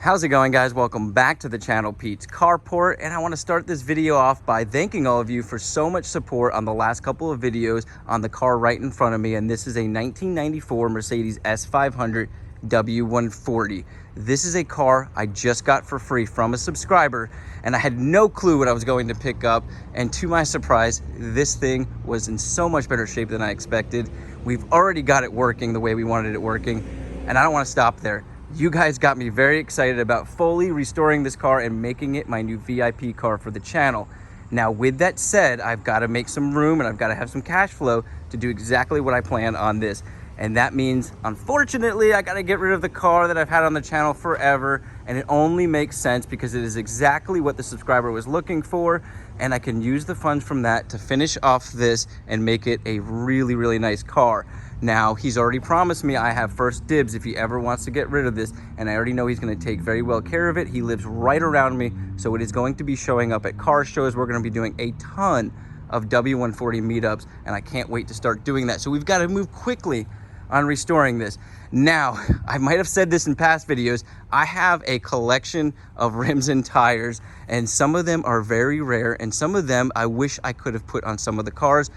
How's it going, guys? Welcome back to the channel, Pete's Carport, and I want to start this video off by thanking all of you for so much support on the last couple of videos on the car right in front of me. And this is a 1994 Mercedes S500 W140. This is a car I just got for free from a subscriber, and I had no clue what I was going to pick up. And to my surprise, this thing was in so much better shape than I expected. We've already got it working the way we wanted it working, and I don't want to stop there. You guys got me very excited about fully restoring this car and making it my new VIP car for the channel. Now, with that said, I've got to make some room and I've got to have some cash flow to do exactly what I plan on this. And that means, unfortunately, I got to get rid of the car that I've had on the channel forever. And it only makes sense because it is exactly what the subscriber was looking for. And I can use the funds from that to finish off this and make it a really, really nice car. Now, he's already promised me I have first dibs if he ever wants to get rid of this, and I already know he's going to take very well care of it. He lives right around me, so it is going to be showing up at car shows. We're going to be doing a ton of W140 meetups, and I can't wait to start doing that. So we've got to move quickly on restoring this. Now, I might have said this in past videos, I have a collection of rims and tires, and some of them are very rare, and some of them I wish I could have put on some of the cars.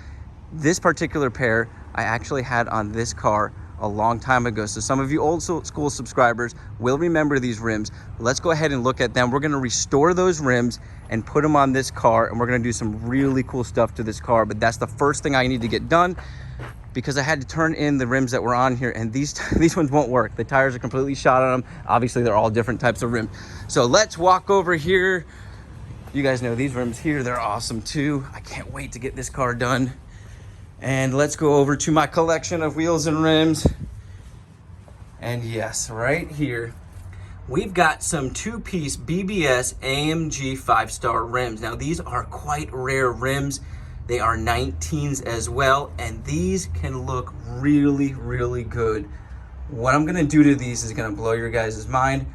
This particular pair I actually had on this car a long time ago. So some of you old school subscribers will remember these rims. Let's go ahead and look at them. We're going to restore those rims and put them on this car, and we're going to do some really cool stuff to this car. But that's the first thing I need to get done, because I had to turn in the rims that were on here, and these ones won't work. The tires are completely shot on them. Obviously, they're all different types of rims. So let's walk over here. You guys know these rims here, they're awesome too. I can't wait to get this car done. And let's go over to my collection of wheels and rims. And yes, right here, we've got some two-piece BBS AMG 5-star rims. Now, these are quite rare rims. They are 19s as well, and these can look really, really good. What I'm gonna do to these is gonna blow your guys' mind.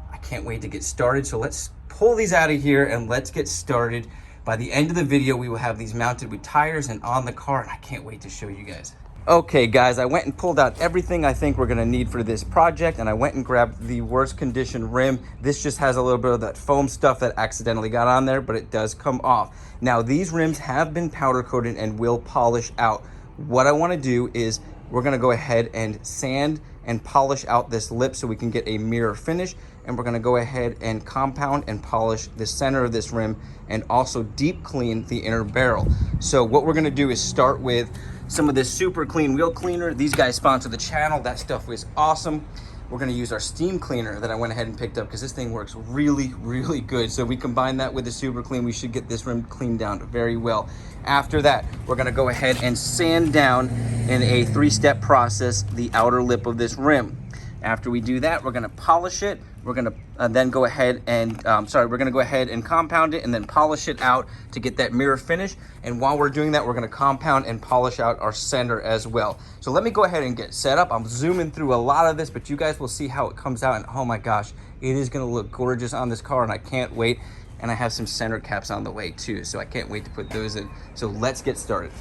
I can't wait to get started. So let's pull these out of here and let's get started. By the end of the video, we will have these mounted with tires and on the car, and I can't wait to show you guys. Okay, guys, I went and pulled out everything I think we're gonna need for this project, and I went and grabbed the worst condition rim. This just has a little bit of that foam stuff that accidentally got on there, but it does come off. Now, these rims have been powder coated and will polish out. What I wanna do is we're gonna go ahead and sand and polish out this lip so we can get a mirror finish, and we're gonna go ahead and compound and polish the center of this rim and also deep clean the inner barrel. So what we're gonna do is start with some of this super clean wheel cleaner. These guys sponsor the channel. That stuff was awesome. We're gonna use our steam cleaner that I went ahead and picked up because this thing works really, really good. So if we combine that with the super clean, we should get this rim cleaned down very well. After that, we're gonna go ahead and sand down in a 3-step process the outer lip of this rim. After we do that, we're gonna polish it. We're gonna then go ahead and, we're gonna go ahead and compound it and then polish it out to get that mirror finish. And while we're doing that, we're gonna compound and polish out our center as well. So let me go ahead and get set up. I'm zooming through a lot of this, but you guys will see how it comes out. And oh my gosh, it is gonna look gorgeous on this car, and I can't wait. And I have some center caps on the way too, so I can't wait to put those in. So let's get started.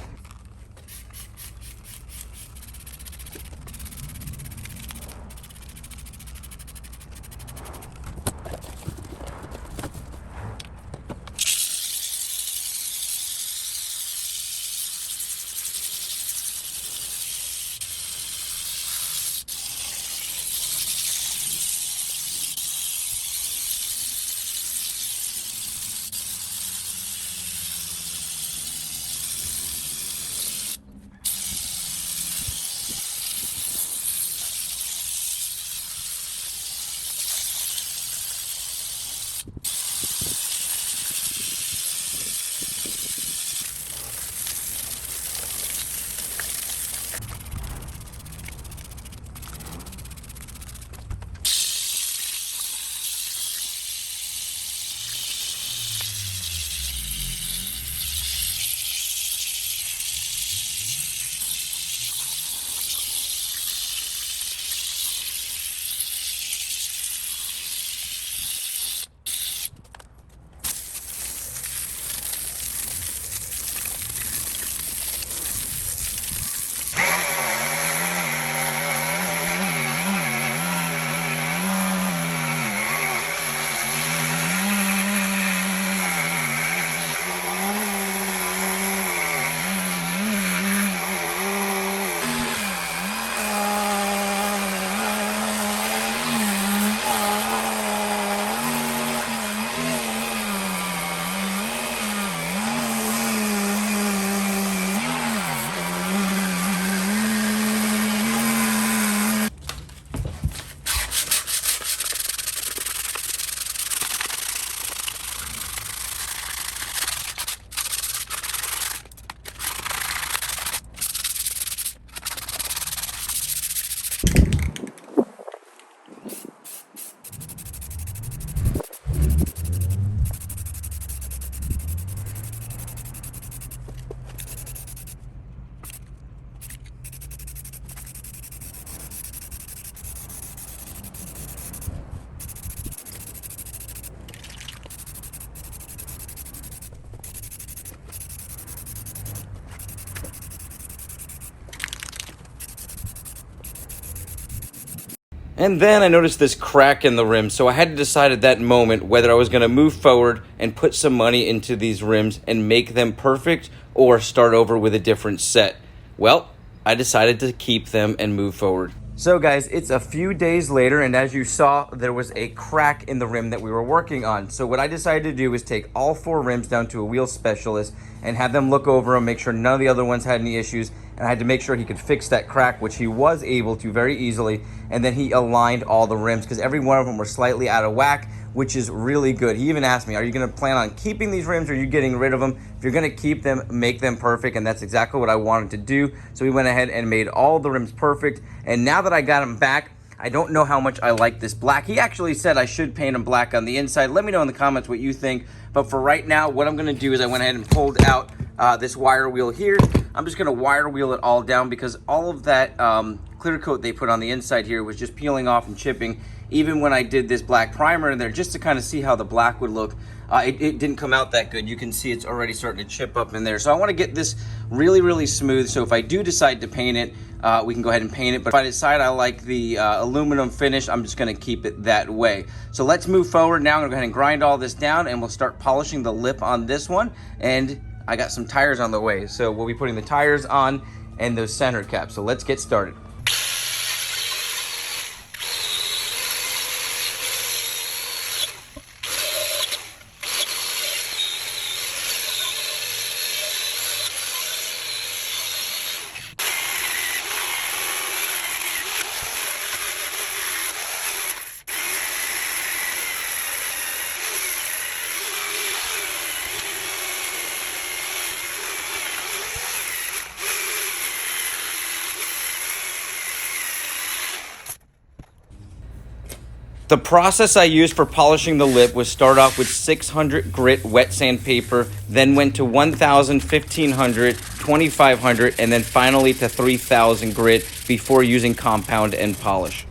And then I noticed this crack in the rim, so I had to decide at that moment whether I was going to move forward and put some money into these rims and make them perfect or start over with a different set. Well, I decided to keep them and move forward. So guys, it's a few days later, and as you saw, there was a crack in the rim that we were working on. So what I decided to do was take all 4 rims down to a wheel specialist and have them look over them, make sure none of the other ones had any issues, and I had to make sure he could fix that crack, which he was able to very easily. And then he aligned all the rims because every one of them were slightly out of whack, which is really good. He even asked me, are you gonna plan on keeping these rims or are you getting rid of them? If you're gonna keep them, make them perfect, and that's exactly what I wanted to do. So we went ahead and made all the rims perfect, and now that I got them back, I don't know how much I like this black. He actually said I should paint them black on the inside. Let me know in the comments what you think, but for right now, what I'm gonna do is I went ahead and pulled out this wire wheel here. I'm just gonna wire wheel it all down because all of that clear coat they put on the inside here was just peeling off and chipping. Even when I did this black primer in there, just to kind of see how the black would look, it didn't come out that good. You can see it's already starting to chip up in there. So I want to get this really, really smooth. So if I do decide to paint it, we can go ahead and paint it. But if I decide I like the aluminum finish, I'm just going to keep it that way. So let's move forward now. I'm going to go ahead and grind all this down, and we'll start polishing the lip on this one. And I got some tires on the way. So we'll be putting the tires on and those center caps. So let's get started. The process I used for polishing the lip was start off with 600 grit wet sandpaper, then went to 1000, 1500, 2500, and then finally to 3000 grit before using compound and polish.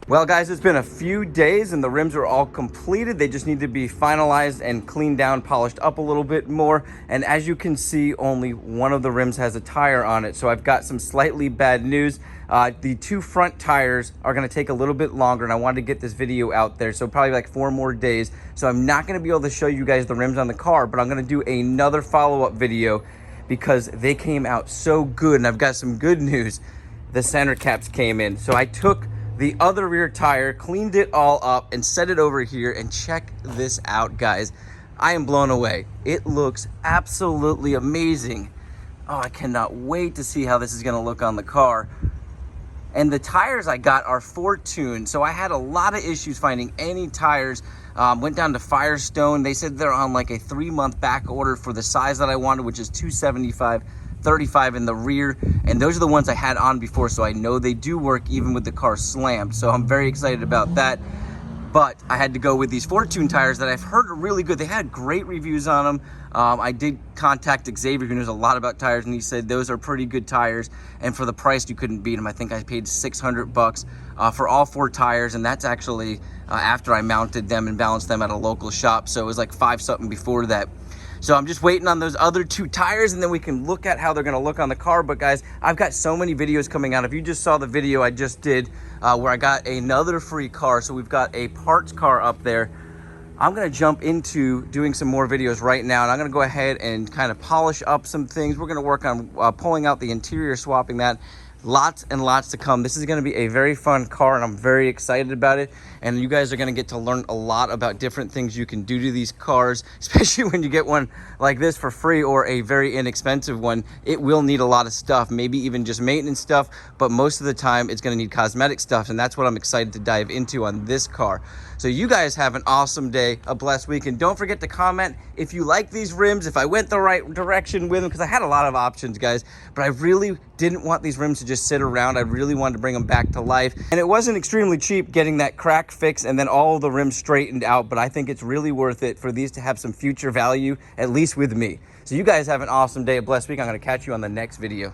Well guys, it's been a few days and the rims are all completed. They just need to be finalized and cleaned down, polished up a little bit more. And as you can see, only one of the rims has a tire on it. So I've got some slightly bad news. The 2 front tires are gonna take a little bit longer, and I wanted to get this video out there. So probably like 4 more days. So I'm not gonna be able to show you guys the rims on the car, but I'm gonna do another follow-up video because they came out so good. And I've got some good news. The center caps came in. So I took the other rear tire, cleaned it all up, and set it over here, and check this out, guys. I am blown away. It looks absolutely amazing. Oh, I cannot wait to see how this is gonna look on the car. And the tires I got are Fortune, so I had a lot of issues finding any tires. Went down to Firestone. They said they're on like a 3-month back order for the size that I wanted, which is 275. 35 in the rear, and those are the ones I had on before, so I know they do work even with the car slammed. So I'm very excited about that. but I had to go with these Fortune tires that I've heard are really good. They had great reviews on them. I did contact Xavier, who knows a lot about tires, and he said those are pretty good tires, and for the price you couldn't beat them. I think I paid $600 for all 4 tires, and that's actually after I mounted them and balanced them at a local shop, so it was like 5 something before that. So I'm just waiting on those other 2 tires, and then we can look at how they're gonna look on the car. But guys, I've got so many videos coming out. If you just saw the video I just did where I got another free car, so we've got a parts car up there. I'm gonna jump into doing some more videos right now, and I'm gonna go ahead and kind of polish up some things. We're gonna work on pulling out the interior, swapping that. Lots and lots to come. This is going to be a very fun car, and I'm very excited about it. And you guys are going to get to learn a lot about different things you can do to these cars, especially when you get one like this for free or a very inexpensive one. It will need a lot of stuff, maybe even just maintenance stuff, but most of the time it's going to need cosmetic stuff, and that's what I'm excited to dive into on this car. So you guys have an awesome day, a blessed week, and don't forget to comment if you like these rims, if I went the right direction with them, because I had a lot of options, guys, but I really didn't want these rims to just sit around. I really wanted to bring them back to life, and it wasn't extremely cheap getting that crack fixed and then all the rims straightened out, but I think it's really worth it for these to have some future value, at least with me. So you guys have an awesome day, a blessed week. I'm going to catch you on the next video.